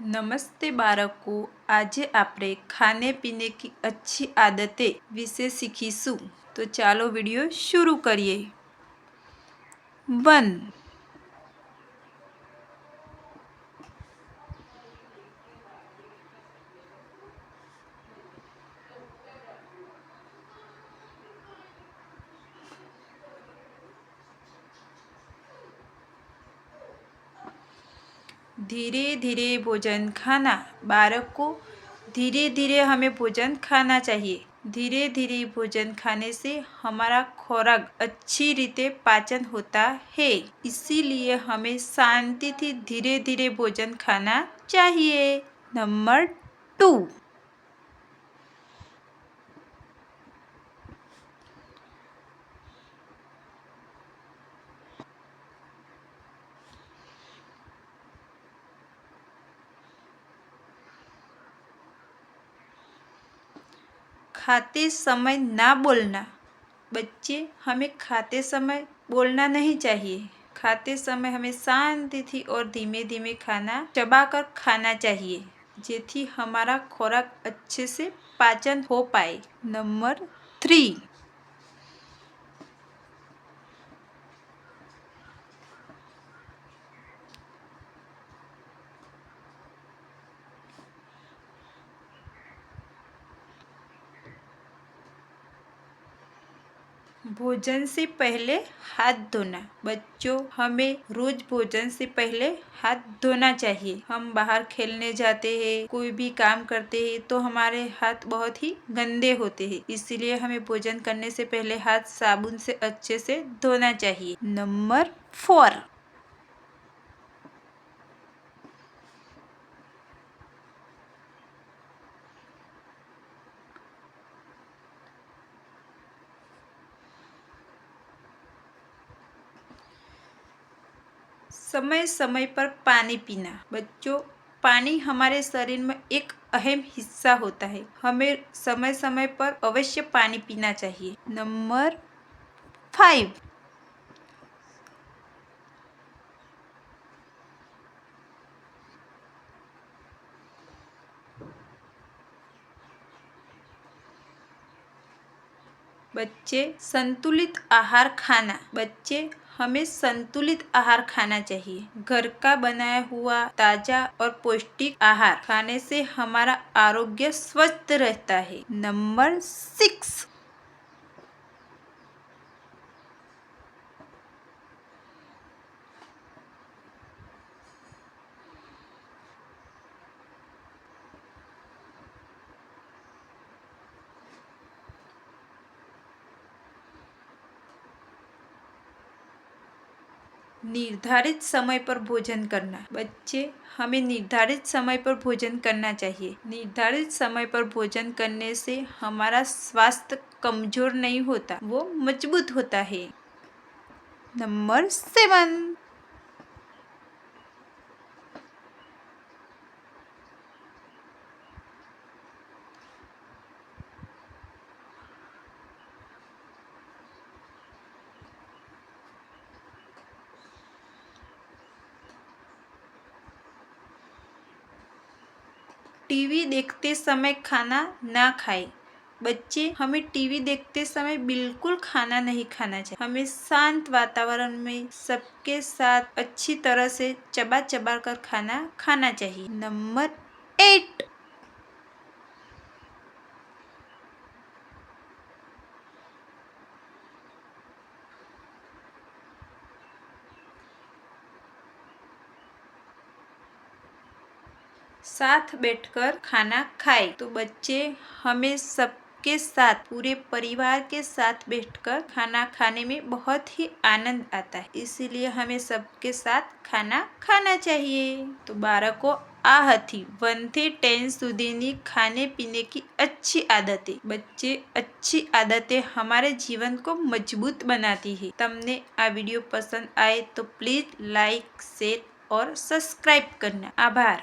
नमस्ते बाळको, આજે આપણે ખાને પીને કી अच्छी આદતે વિશે શીખીશું। તો ચાલો વિડિયો શરૂ કરીએ। 1 धीरे धीरे भोजन खाना। बाळको, धीरे धीरे हमें भोजन खाना चाहिए। धीरे धीरे भोजन खाने से हमारा खुराक अच्छी रीते पाचन होता है, इसीलिए हमें शांति थी धीरे धीरे भोजन खाना चाहिए। नंबर 2, खाते समय ना बोलना। बच्चे, हमें खाते समय बोलना नहीं चाहिए। खाते समय हमें शांति थी और धीमे धीमे खाना चबाकर खाना चाहिए, जेथी हमारा खुराक अच्छे से पाचन हो पाए। नंबर 3, भोजन से पहले हाथ धोना। बच्चों, हमें रोज भोजन से पहले हाथ धोना चाहिए। हम बाहर खेलने जाते हैं, कोई भी काम करते हैं तो हमारे हाथ बहुत ही गंदे होते हैं, इसीलिए हमें भोजन करने से पहले हाथ साबुन से अच्छे से धोना चाहिए। नंबर 4, समय समय पर पानी पीना। बच्चों, पानी हमारे शरीर में एक अहम हिस्सा होता है, हमें समय समय पर अवश्य पानी पीना चाहिए। नंबर 5, बच्चे, संतुलित आहार खाना। बच्चे, हमें संतुलित आहार खाना चाहिए। घर का बनाया हुआ ताजा और पौष्टिक आहार खाने से हमारा आरोग्य स्वस्थ रहता है। नंबर 6, निर्धारित समय पर भोजन करना। बच्चे, हमें निर्धारित समय पर भोजन करना चाहिए। निर्धारित समय पर भोजन करने से हमारा स्वास्थ्य कमजोर नहीं होता, वो मजबूत होता है। नंबर 7, टीवी देखते समय खाना ना खाएं। बच्चे, हमें टीवी देखते समय बिल्कुल खाना नहीं खाना चाहिए। हमें शांत वातावरण में सबके साथ अच्छी तरह से चबा चबा कर खाना खाना चाहिए। नंबर 8, साथ बैठकर खाना खाए। तो बच्चे, हमें सबके साथ, पूरे परिवार के साथ बैठकर खाना खाने में बहुत ही आनंद आता है, इसीलिए हमें सबके साथ खाना खाना चाहिए। तो बाळको, આ હતી 1 થી 10 સુધીની ખાने पीने की अच्छी आदतें। बच्चे, अच्छी आदतें हमारे जीवन को मजबूत बनाती है। तमने आ वीडियो पसंद आए तो प्लीज लाइक, शेयर और सब्सक्राइब करना। आभार।